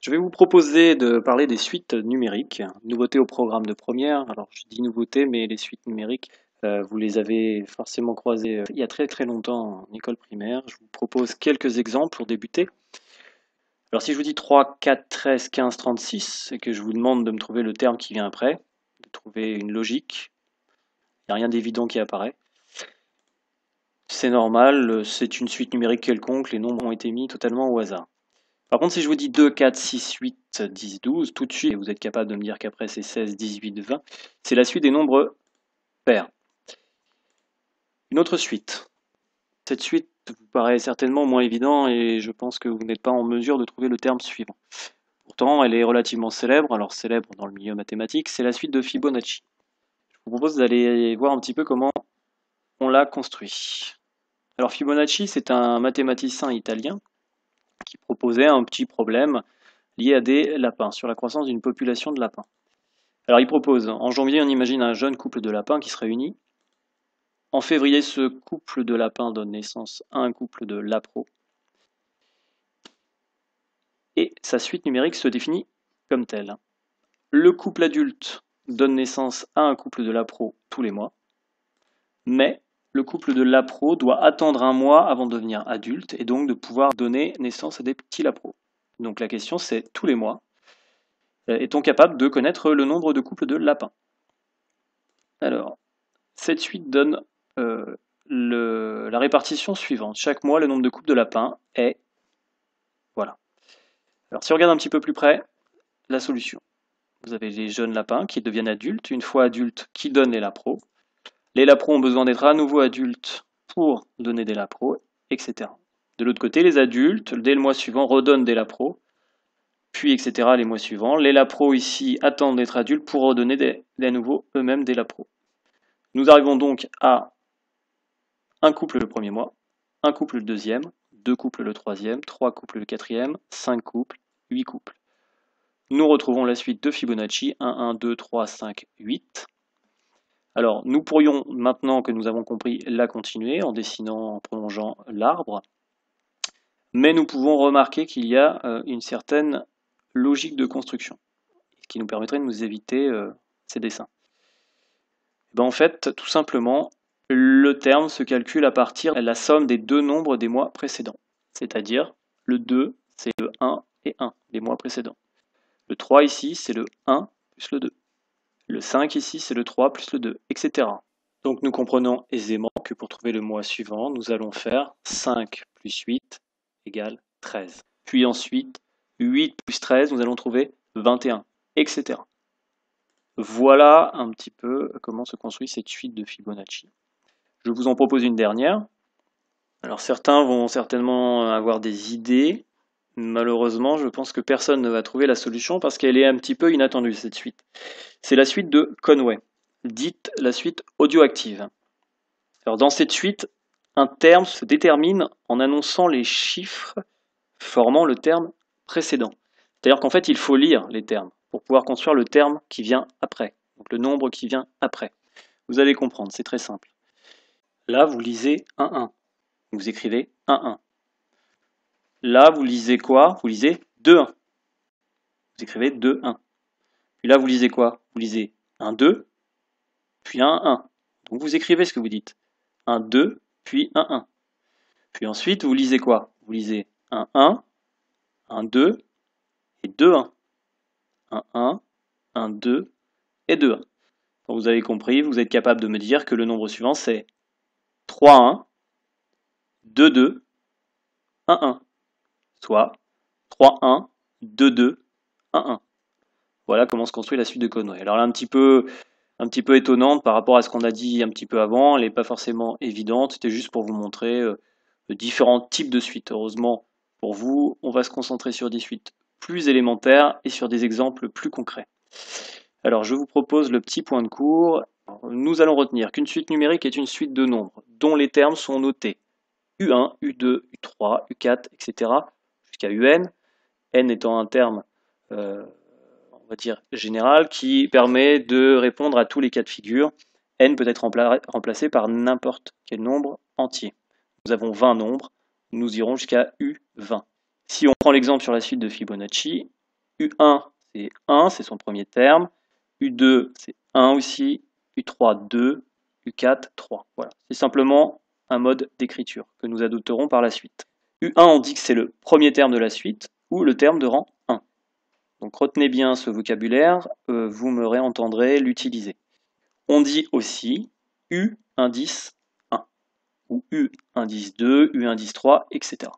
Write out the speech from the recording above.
Je vais vous proposer de parler des suites numériques, nouveautés au programme de première. Alors je dis nouveautés, mais les suites numériques, vous les avez forcément croisées il y a très très longtemps en école primaire. Je vous propose quelques exemples pour débuter. Alors si je vous dis 3, 4, 13, 15, 36, et que je vous demande de me trouver le terme qui vient après, de trouver une logique, il n'y a rien d'évident qui apparaît. C'est normal, c'est une suite numérique quelconque, les nombres ont été mis totalement au hasard. Par contre, si je vous dis 2, 4, 6, 8, 10, 12, tout de suite, vous êtes capable de me dire qu'après c'est 16, 18, 20, c'est la suite des nombres pairs. Une autre suite. Cette suite vous paraît certainement moins évident et je pense que vous n'êtes pas en mesure de trouver le terme suivant. Pourtant, elle est relativement célèbre, alors célèbre dans le milieu mathématique, c'est la suite de Fibonacci. Je vous propose d'aller voir un petit peu comment on l'a construit. Alors Fibonacci, c'est un mathématicien italien qui proposait un petit problème lié à des lapins, sur la croissance d'une population de lapins. Alors il propose, en janvier, on imagine un jeune couple de lapins qui se réunit. En février, ce couple de lapins donne naissance à un couple de lapros. Et sa suite numérique se définit comme telle. Le couple adulte donne naissance à un couple de lapros tous les mois. Mais le couple de lapros doit attendre un mois avant de devenir adulte et donc de pouvoir donner naissance à des petits lapros. Donc la question c'est tous les mois, est-on capable de connaître le nombre de couples de lapins? Alors, cette suite donne la répartition suivante. Chaque mois, le nombre de couples de lapins est... Voilà. Alors, si on regarde un petit peu plus près, la solution. Vous avez les jeunes lapins qui deviennent adultes. Une fois adultes, qui donnent les lapros. Les lapros ont besoin d'être à nouveau adultes pour donner des lapros, etc. De l'autre côté, les adultes, dès le mois suivant, redonnent des lapros, puis etc. les mois suivants. Les lapros ici attendent d'être adultes pour redonner à nouveau eux-mêmes des lapros. Nous arrivons donc à un couple le premier mois, un couple le deuxième, deux couples le troisième, trois couples le quatrième, cinq couples, 8 couples. Nous retrouvons la suite de Fibonacci, 1, 1, 2, 3, 5, 8. Alors, nous pourrions, maintenant que nous avons compris, la continuer en dessinant, en prolongeant l'arbre. Mais nous pouvons remarquer qu'il y a une certaine logique de construction, qui nous permettrait de nous éviter ces dessins. En fait, tout simplement, le terme se calcule à partir de la somme des deux nombres des mois précédents. C'est-à-dire, le 2, c'est le 1 et 1 des mois précédents. Le 3 ici, c'est le 1 plus le 2. Le 5 ici, c'est le 3 plus le 2, etc. Donc nous comprenons aisément que pour trouver le mois suivant, nous allons faire 5 plus 8 égale 13. Puis ensuite, 8 plus 13, nous allons trouver 21, etc. Voilà un petit peu comment se construit cette suite de Fibonacci. Je vous en propose une dernière. Alors certains vont certainement avoir des idées. Malheureusement, je pense que personne ne va trouver la solution parce qu'elle est un petit peu inattendue, cette suite. C'est la suite de Conway, dite la suite audioactive. Alors dans cette suite, un terme se détermine en annonçant les chiffres formant le terme précédent. C'est-à-dire qu'en fait, il faut lire les termes pour pouvoir construire le terme qui vient après, donc le nombre qui vient après. Vous allez comprendre, c'est très simple. Là, vous lisez 1, 1. Vous écrivez 1, 1. Là, vous lisez quoi? Vous lisez 2, 1. Vous écrivez 2, 1. Puis là, vous lisez quoi? Vous lisez 1, 2, puis 1, 1. Donc vous écrivez ce que vous dites. 1, 2, puis 1, 1. Puis ensuite, vous lisez quoi? Vous lisez 1, 1, 1, 2 et 2, 1. 1, 1, 1, 2 et 2, 1. Donc vous avez compris, vous êtes capable de me dire que le nombre suivant, c'est 3, 1, 2, 2, 1, 1. Soit 3, 1, 2, 2, 1, 1. Voilà comment se construit la suite de Conway. Alors là, un petit peu étonnante par rapport à ce qu'on a dit un petit peu avant. Elle n'est pas forcément évidente. C'était juste pour vous montrer différents types de suites. Heureusement pour vous, on va se concentrer sur des suites plus élémentaires et sur des exemples plus concrets. Alors, je vous propose le petit point de cours. Nous allons retenir qu'une suite numérique est une suite de nombres dont les termes sont notés U1, U2, U3, U4, etc. jusqu'à UN. N étant un terme on va dire général, qui permet de répondre à tous les cas de figure. N peut être remplacé par n'importe quel nombre entier. Nous avons 20 nombres, nous irons jusqu'à U20. Si on prend l'exemple sur la suite de Fibonacci, U1, c'est 1, c'est son premier terme. U2, c'est 1 aussi. U3, 2. U4, 3. Voilà, c'est simplement un mode d'écriture que nous adopterons par la suite. U1, on dit que c'est le premier terme de la suite ou le terme de rang 1. Donc retenez bien ce vocabulaire, vous me réentendrez l'utiliser. On dit aussi U indice 1 ou U indice 2, U indice 3, etc.